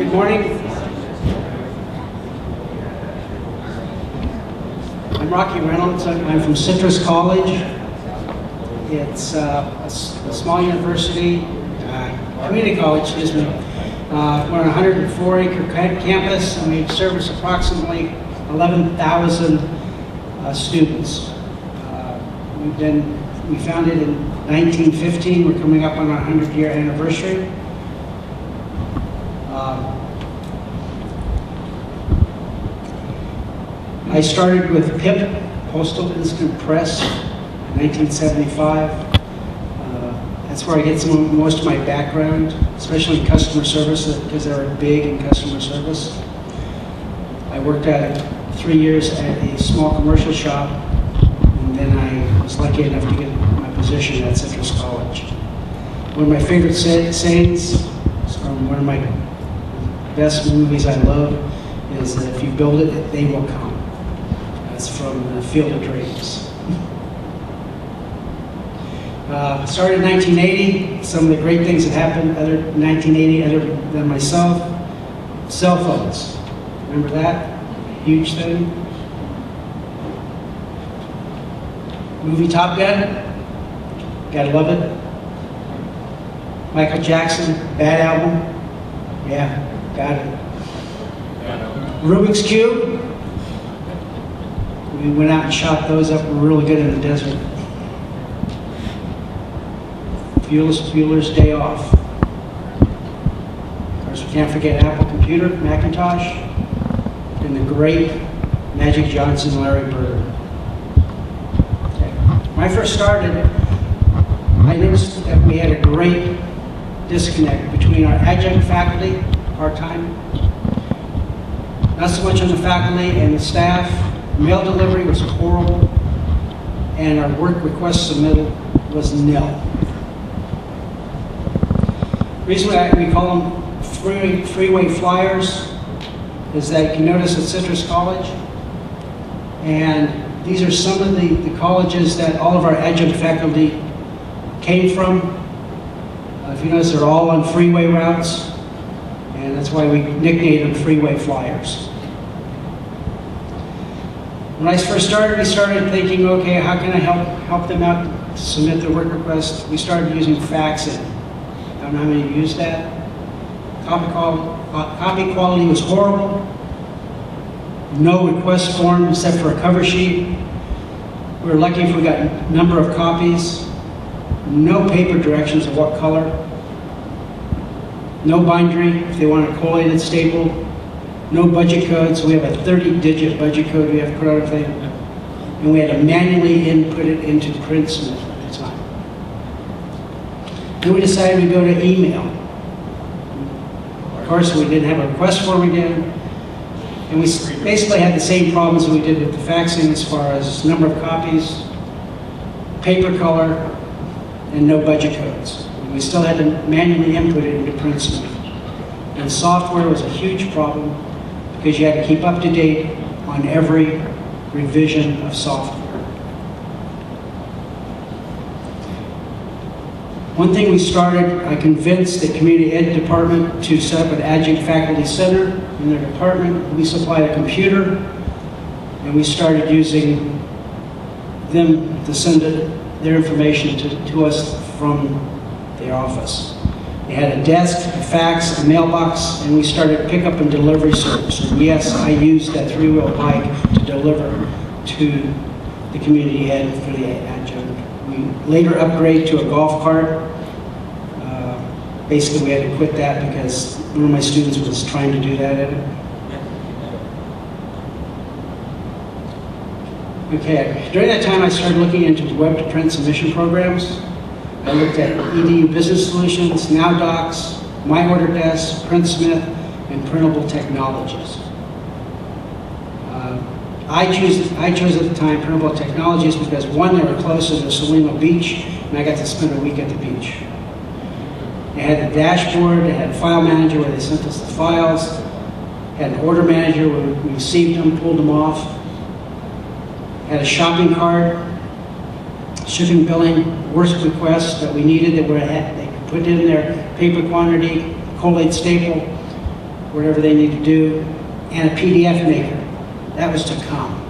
Good morning. I'm Rocky Reynolds. I'm from Citrus College. It's a small university, community college, excuse me. We're on a 104-acre campus, and we service approximately 11,000 students. We founded in 1915. We're coming up on our 100-year anniversary. I started with PIP, Postal Instant Press, in 1975. That's where I get most of my background, especially in customer service, because they were big in customer service. I worked at 3 years at a small commercial shop, and then I was lucky enough to get my position at Citrus College. One of my favorite sayings from one of my best movies I love is that if you build it, they will come. That's from the Field of Dreams. Started in 1980. Some of the great things that happened in 1980, other than myself, cell phones. Remember that? Huge thing. Movie Top Gun. Gotta love it. Michael Jackson, bad album. Yeah, got it. Rubik's Cube. We went out and shot those up really good in the desert. Bueller's Day Off. Of course, we can't forget Apple Computer, Macintosh, and the great Magic Johnson, Larry Bird. Okay. When I first started, I noticed that we had a great disconnect between our adjunct faculty, part-time, not so much on the faculty and the staff. Mail delivery was horrible, and our work request submittal was nil. Recently, we call them freeway flyers, is that you notice at Citrus College, and these are some of the colleges that all of our adjunct faculty came from. If you notice, they're all on freeway routes, and that's why we nicknamed them freeway flyers. When I first started, we started thinking, okay, how can I help them out to submit their work request? We started using faxing. I don't know how many used that. Copy quality was horrible. No request form except for a cover sheet. We were lucky if we got a number of copies. No paper directions of what color. No bindery if they want a collated staple. No budget code, so we have a 30-digit budget code we have to put out everything. And we had to manually input it into Printsmith at the time. Then we decided we'd go to email. Of course, we didn't have a request form again. And we basically had the same problems that we did with the faxing as far as number of copies, paper color, and no budget codes. And we still had to manually input it into Printsmith. And software was a huge problem, because you had to keep up to date on every revision of software. One thing we started, I convinced the community ed department to set up an adjunct faculty center in their department. We supplied a computer, and we started using them to send their information to us from their office. They had a desk, a fax, a mailbox, and we started pickup and delivery service. And yes, I used that three-wheel bike to deliver to the community ed for the adjunct. We later upgraded to a golf cart. Basically, we had to quit that because one of my students was trying to do that in it. Okay, during that time, I started looking into web-to-print submission programs. I looked at EDU Business Solutions, NowDocs, MyOrderDesk, Printsmith, and Printable Technologies. I chose at the time Printable Technologies because one, they were closer to Salima Beach, and I got to spend a week at the beach. They had the dashboard, they had a file manager where they sent us the files, had an order manager where we received them, pulled them off, had a shopping cart, shipping, billing, work requests that we needed that they could put in their paper quantity, collate staple, whatever they need to do, and a PDF maker. That was to come.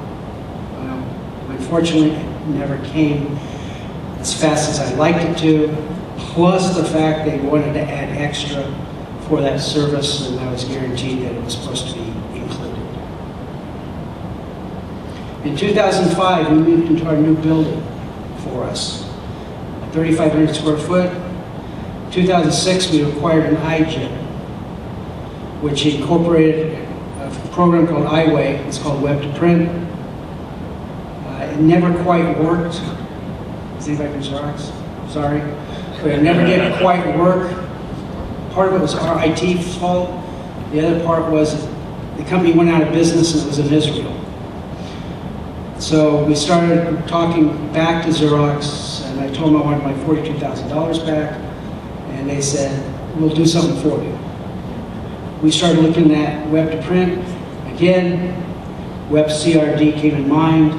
Unfortunately, it never came as fast as I'd liked it to, plus the fact they wanted to add extra for that service, and I was guaranteed that it was supposed to be included. In 2005, we moved into our new building for us, 3,500 square foot. 2006, we acquired an iGym, which incorporated a program called iWay. It's called Web to Print. It never quite worked. Is anybody from Xerox? Sorry. But it never did quite work. Part of it was our IT fault. The other part was the company went out of business and it was in Israel. So we started talking back to Xerox, and I told them I wanted my $42,000 back, and they said, we'll do something for you. We started looking at web to print. Again, web CRD came in mind.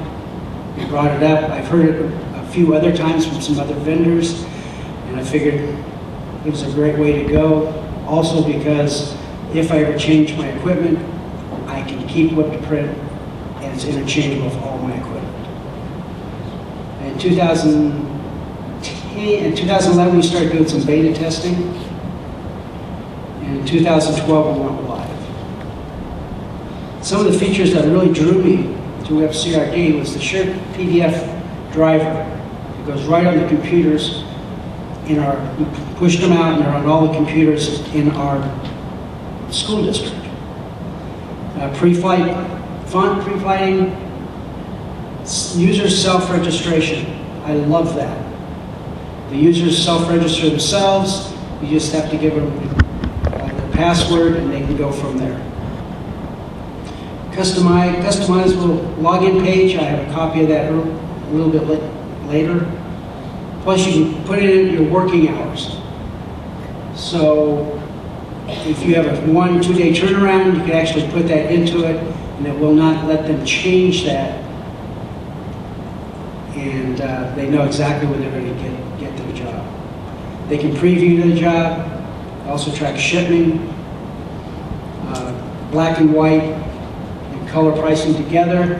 We brought it up. I've heard it a few other times from some other vendors, and I figured it was a great way to go. Also because if I ever change my equipment, I can keep web to print, and it's interchangeable with all my equipment. In 2011, we started doing some beta testing. And in 2012, we went live. Some of the features that really drew me to Web CRD was the shared PDF driver. It goes right on the computers in our, we pushed them out and they're on all the computers in our school district. Pre-flight, font pre-flighting, user self-registration. I love that. The users self-register themselves. You just have to give them their password and they can go from there. Customizable login page. I have a copy of that a little bit later. Plus, you can put it in your working hours. So, if you have a 1-2 day turnaround, you can actually put that into it, and it will not let them change that. And they know exactly when they're going to get their job. They can preview the job, also track shipping, black and white, and color pricing together,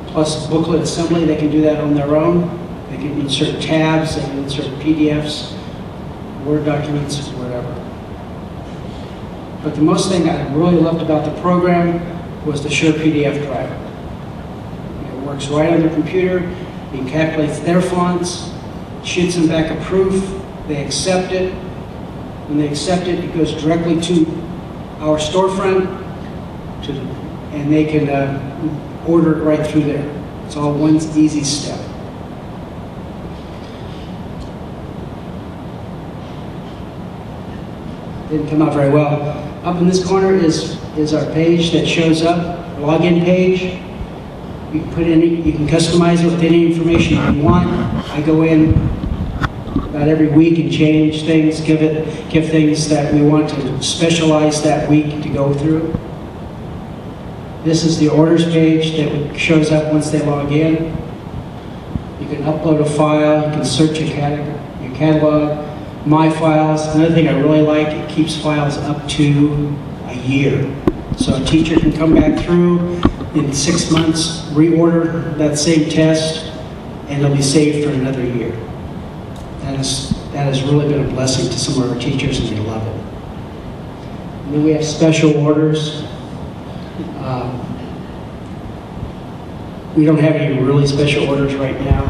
plus booklet assembly. They can do that on their own. They can insert tabs, they can insert PDFs, Word documents, whatever. But the most thing I really loved about the program was the Sure PDF driver. It works right on their computer. It calculates their fonts, shoots them back a proof, they accept it. When they accept it, it goes directly to our storefront, and they can order it right through there. It's all one easy step. Didn't come out very well. Up in this corner is our page that shows up, login page. You can put in, you can customize it with any information you want. I go in about every week and change things, give things that we want to specialize that week to go through. This is the orders page that shows up once they log in. You can upload a file, you can search your catalog. My files, another thing I really like, it keeps files up to a year. So a teacher can come back through in 6 months, reorder that same test, and it'll be saved for another year. That has really been a blessing to some of our teachers, and they love it. And then we have special orders. We don't have any really special orders right now.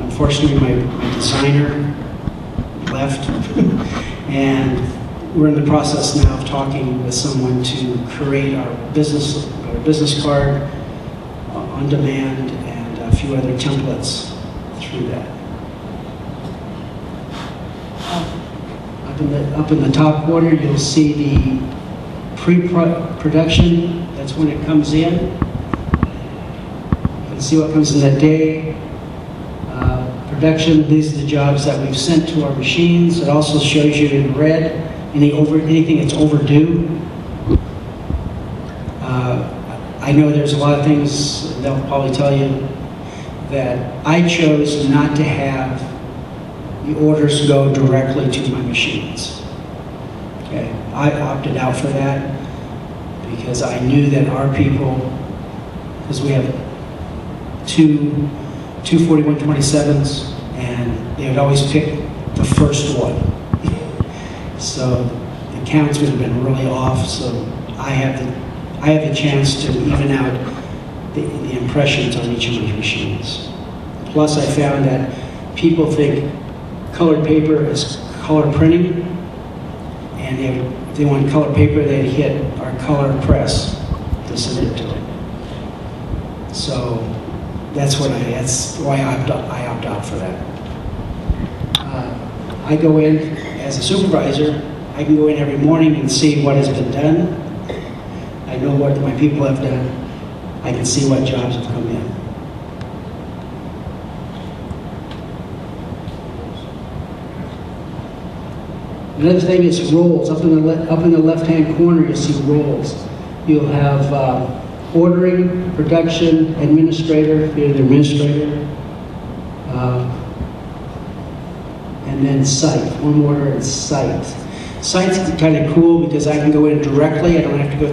Unfortunately, my designer left, and we're in the process now of talking with someone to create our business card on demand and a few other templates through that. Up in the top corner, you'll see the pre-production. That's when it comes in. You can see what comes in that day. Production, these are the jobs that we've sent to our machines. It also shows you in red anything that's overdue. I know there's a lot of things, they'll probably tell you, that I chose not to have the orders go directly to my machines. Okay, I opted out for that because I knew that our people, because we have two 4127s, and they would always pick the first one. So the counts would have been really off, so I have the chance to even out the impressions on each of my machines. Plus, I found that people think colored paper is color printing, and if they want colored paper, they'd hit our color press to submit to it. So that's why I opt out for that. I go in as a supervisor. I can go in every morning and see what has been done. I know what my people have done. I can see what jobs have come in. Another thing is roles. Up in the left-hand corner, you'll see roles. You'll have ordering, production, administrator, you're the administrator, and then site, one order and site. Site's kind of cool because I can go in directly. I don't have to go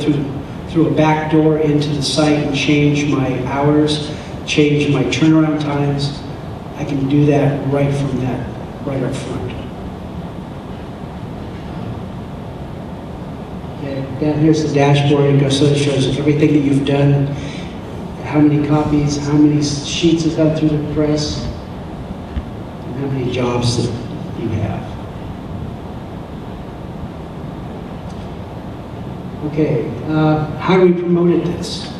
through a back door into the site and change my hours, change my turnaround times. I can do that right right up front. Down here's the dashboard. It shows everything that you've done, how many copies, how many sheets have gone through the press, and how many jobs that you have. Okay, how we promoted this?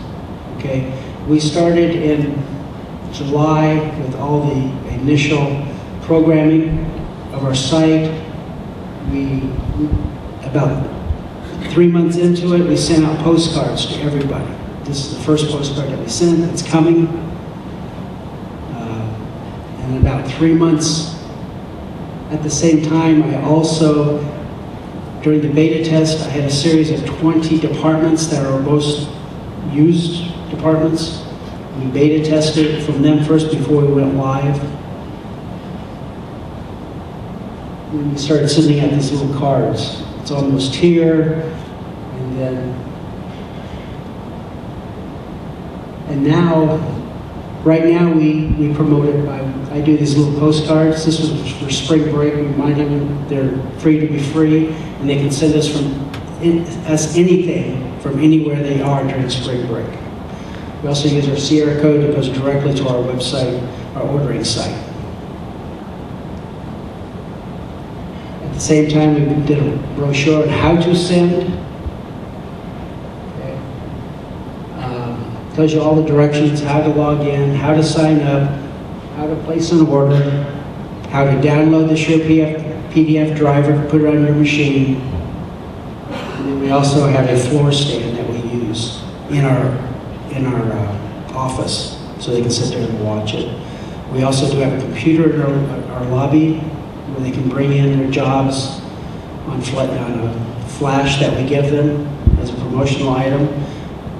Okay, we started in July with all the initial programming of our site. About 3 months into it, we sent out postcards to everybody. This is the first postcard that we sent. It's coming. And about 3 months at the same time, I also, during the beta test, I had a series of 20 departments that are most used departments. We beta tested from them first before we went live. And we started sending out these little cards. It's almost here, and now, right now we promote it by, I do these little postcards. This was for spring break. We remind them they're free to be free, and they can send us us anything from anywhere they are during spring break. We also use our Sierra code that goes directly to our website, our ordering site. At the same time, we did a brochure on how to send. Okay. Tells you all the directions, how to log in, how to sign up, how to place an order, how to download the Sure PDF driver, put it on your machine. And then we also have a floor stand that we use in our office, so they can sit there and watch it. We also do have a computer in our lobby where they can bring in their jobs on a flash that we give them as a promotional item,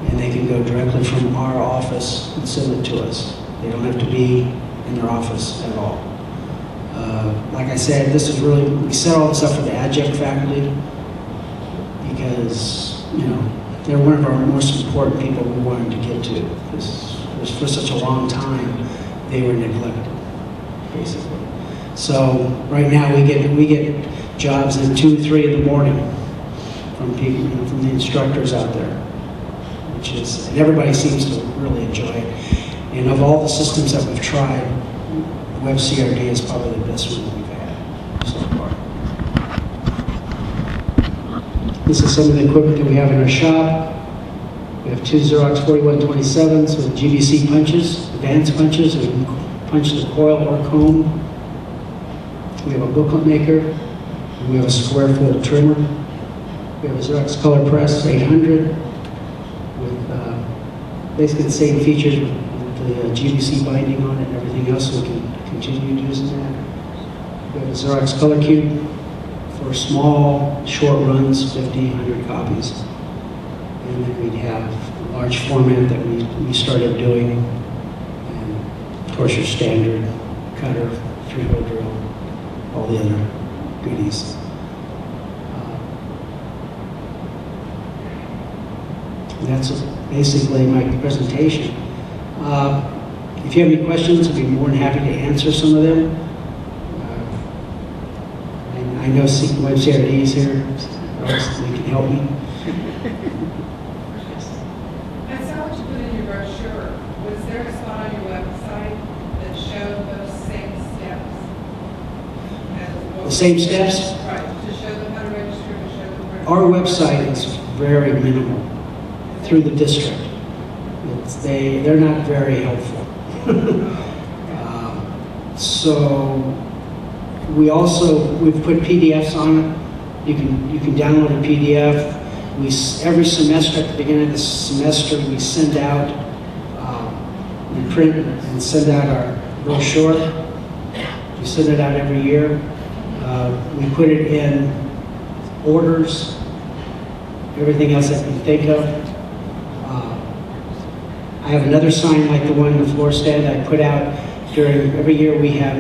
and they can go directly from our office and send it to us. They don't have to be in their office at all. Like I said, this is really, we set all this up for the adjunct faculty because, they're one of our most important people we wanted to get to. Because for such a long time, they were neglected, basically. So right now we get jobs at 2, 3 in the morning from people, from the instructors out there, and everybody seems to really enjoy it. And of all the systems that we've tried, WebCRD is probably the best one that we've had so far. This is some of the equipment that we have in our shop. We have 2 Xerox 4127s with GBC punches, advanced punches, and punch the coil or comb. We have a booklet maker, and we have a square fold trimmer. We have a Xerox Color Press 800 with basically the same features with the GBC binding on it and everything else, so we can continue using that. We have a Xerox Color Cube for small, short runs, 50, 100 copies. And then we'd have a large format that we started doing, and of course your standard cutter, 3-hole drill, all the other goodies. And that's basically my presentation. If you have any questions, I'd be more than happy to answer some of them. And I know Web CRD is here, so they can help me. I saw what you put in your brochure. Was there a spot on your website that showed those same steps? The same steps? Right, to show them how to register, to show them where. Our website is very minimal through the district. They're not very helpful. So we've put PDFs on it. You can download a PDF. Every semester, at the beginning of the semester, we send out, we print and send out our brochure. We send it out every year. We put it in orders, everything else I can think of. I have another sign like the one in the floor stand I put out every year. We have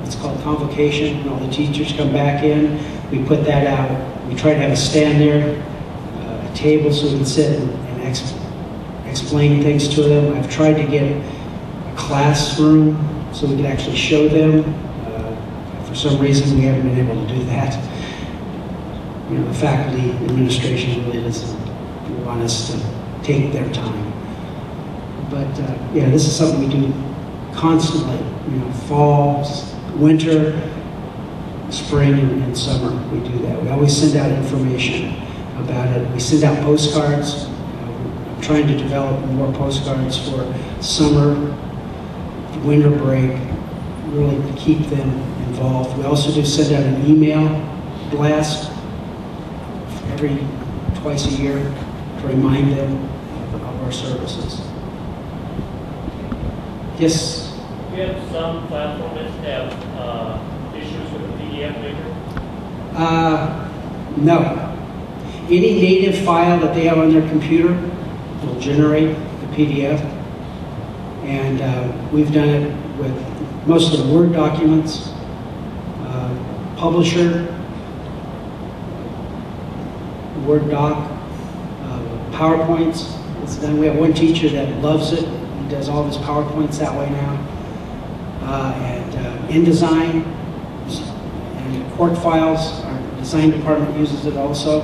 it's called convocation, and all the teachers come back in. We put that out. We try to have a stand there, a table so we can sit and explain things to them. I've tried to get a classroom so we can actually show them. For some reason, we haven't been able to do that. You know, the faculty administration really doesn't want us to take their time. But yeah, this is something we do constantly. You know, fall, winter, spring, and summer. We do that. We always send out information about it. We send out postcards. I'm trying to develop more postcards for summer, winter break. Really keep them involved. We also do send out an email blast twice a year to remind them of our services. Yes? Do you have some platforms that have issues with the PDF maker? No. Any native file that they have on their computer will generate the PDF. And we've done it with most of the Word documents, Publisher, Word doc, PowerPoints. It's done. We have one teacher that loves it. He does all his PowerPoints that way now. And InDesign and Court Files, our design department uses it also.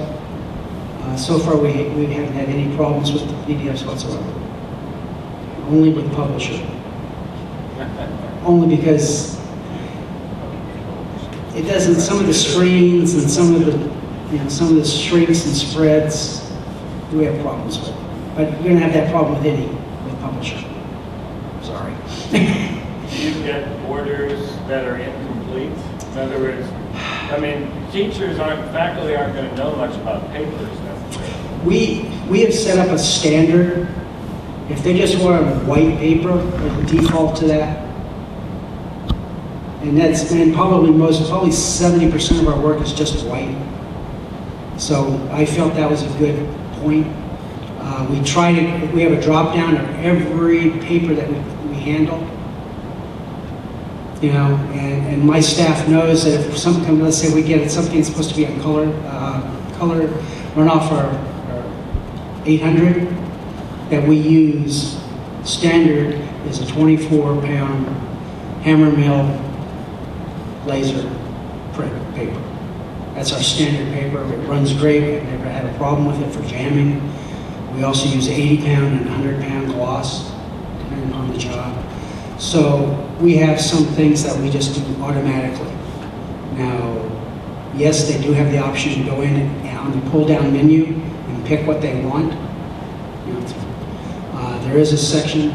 So far, we haven't had any problems with the PDFs whatsoever. Only with Publisher. Only because it doesn't. Some of the screens and some of the shrinks and spreads we have problems with. But you're going to have that problem with Publisher. Sorry. Do you get orders that are incomplete? In other words, I mean, faculty aren't going to know much about papers necessarily. We have set up a standard. If they just want a white paper, we'll default to that. And probably 70% of our work is just white. So I felt that was a good point. We have a drop down of every paper that we handle. You know, and my staff knows that if something comes, let's say we get something that's supposed to be on color run off our 800 that we use, standard is a 24-pound hammer mill laser print paper. That's our standard paper. It runs great. We've never had a problem with it for jamming. We also use 80-pound and 100-pound gloss, depending on the job. So we have some things that we just do automatically. Now, yes, they do have the option to go in and on the pull-down menu and pick what they want. You know, there is a section.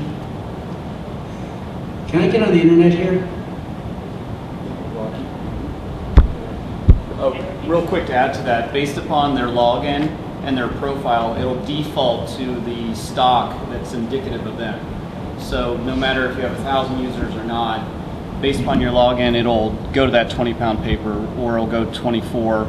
Can I get on the internet here? Oh, real quick to add to that, based upon their login and their profile, it'll default to the stock that's indicative of them. So no matter if you have 1,000 users or not, based upon your login, it'll go to that 20-pound paper, or it'll go 24.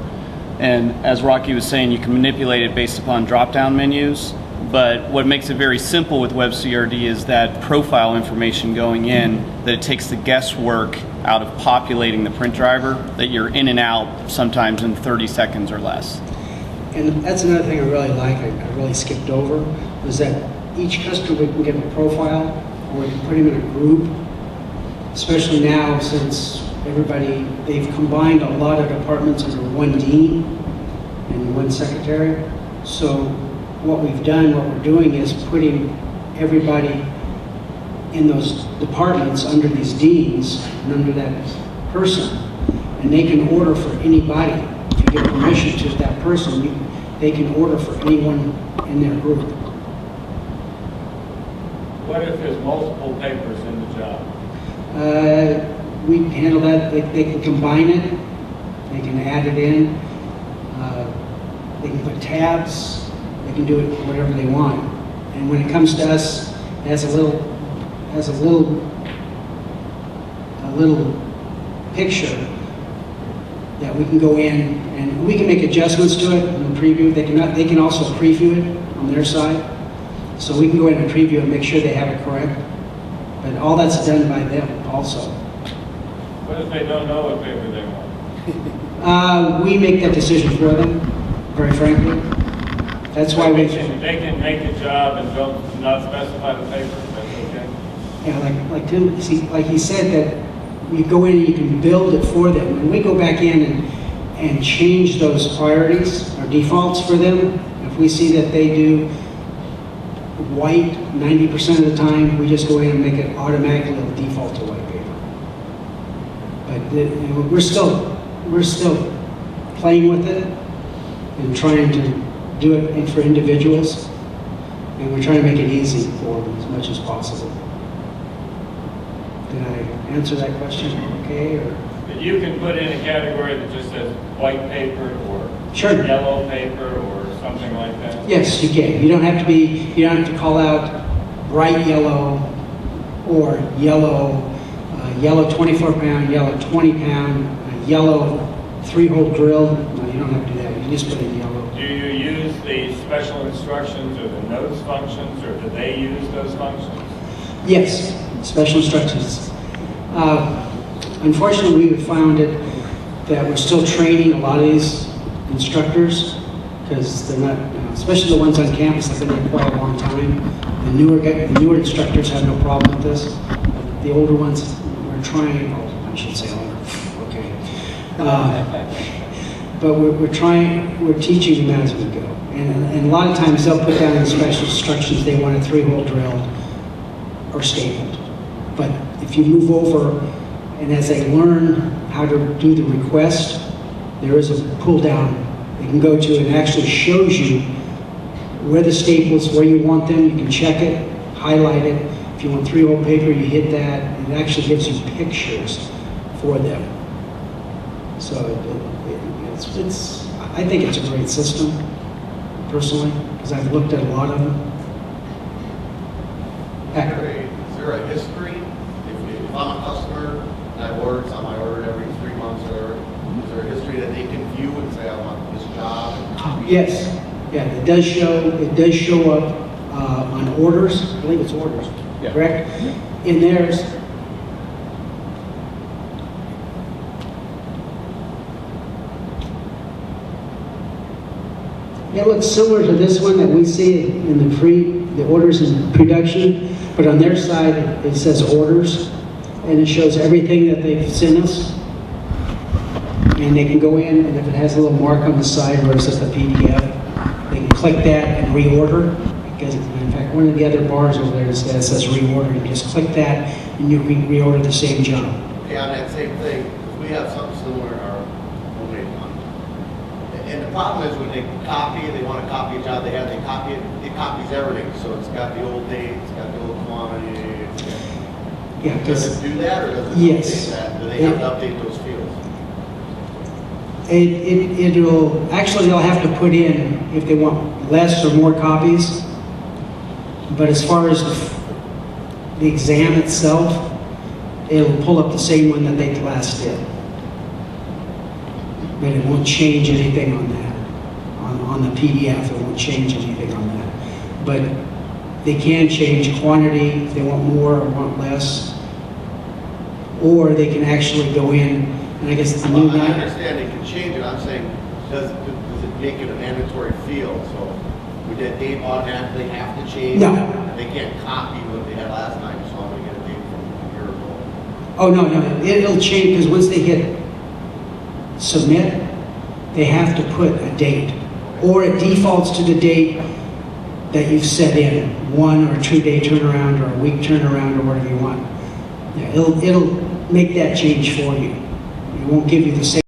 And as Rocky was saying, you can manipulate it based upon drop-down menus. But what makes it very simple with WebCRD is that profile information going in, that it takes the guesswork out of populating the print driver, that you're in and out sometimes in 30 seconds or less. And that's another thing I really like, I really skipped over, was that each customer, we can get a profile, or we can put them in a group, especially now since they've combined a lot of departments under one dean and one secretary. So what we're doing is putting everybody in those departments under these deans and under that person, and they can order for anybody. If you give permission to that person, they can order for anyone in their group. What if there's multiple papers in the job? We can handle that. They can combine it. They can add it in. They can put tabs. They can do it whatever they want. And when it comes to us, it has a little picture that we can go in and we can make adjustments to it in the preview. They can also preview it on their side. So we can go in and preview and make sure they have it correct. But all that's done by them also. What if they don't know what paper they want? We make that decision for them, very frankly. That's why They can make a job and not specify the paper, that's okay? Yeah, like Tim, like he said, that you go in and you can build it for them. And we go back in and change those priorities or defaults for them. If we see that they do white 90% of the time, we just go in and make it automatically a default to white paper. But we're still playing with it and trying to do it for individuals, and we're trying to make it easy for them as much as possible. Did I answer that question okay? Or? But you can put in a category that just says white paper or Sure. yellow paper or something like that? Yes, you can. You don't have to call out bright yellow or yellow 24 pound, yellow 20 pound, yellow 3-hole drill. No, you don't have to do that. You can just put in yellow. Do you use the special instructions or the notes functions, or do they use those functions? Yes, special instructions. Unfortunately, we found it that we're still training a lot of these instructors because they're not, especially the ones on campus that have been there quite a long time. The newer instructors have no problem with this. The older ones, we're trying. Oh, I should say older. Okay. But we're teaching them as we go. And a lot of times they'll put down in special instructions they want a 3-hole drill or stapled. But if you move over, and as they learn how to do the request, there is a pull down they can go to, and it actually shows you where the staples, where you want them. You can check it, highlight it. If you want 3-hole paper, you hit that, and it actually gives you pictures for them. So I think it's a great system, personally, because I've looked at a lot of them. Is there a history? If I'm a customer and I order something, I order it every 3 months or whatever, is there a history that they can view and say, I want this job? Yes, yeah, it does show up on orders. I believe it's orders, Yeah. correct? In theirs. It looks similar to this one that we see in the orders in production, but on their side it says orders, and it shows everything that they've sent us. And they can go in, and if it has a little mark on the side where it says the PDF, they can click that and reorder. Because in fact, one of the other bars over there says reorder. You just click that, and you reorder the same job. Okay, on that same thing, we have something similar in our homemade one. And the problem is when they copy it, they want to copy a job they have, they copy it, it copies everything. So it's got the old date, it's got the old quantity. Yeah, Does it do that, or does it yes. update that? Do they have to update those fields? It'll actually they'll have to put in if they want less or more copies. But as far as the exam itself, it'll pull up the same one that they last did. But it won't change anything on that. On the PDF, it won't change anything on that. But they can change quantity if they want more or want less. Or they can actually go in, and I guess the new I understand they can change it. I'm saying, does does it make it a mandatory field? So would that date automatically have to change? No. They can't copy what they had last time, so I'm gonna get a date from a year ago. Oh, no, it'll change, because once they hit submit, they have to put a date. Or it defaults to the date that you've set in, 1 or 2 day turnaround, or a week turnaround, or whatever you want. Yeah, it'll make that change for you. It won't give you the same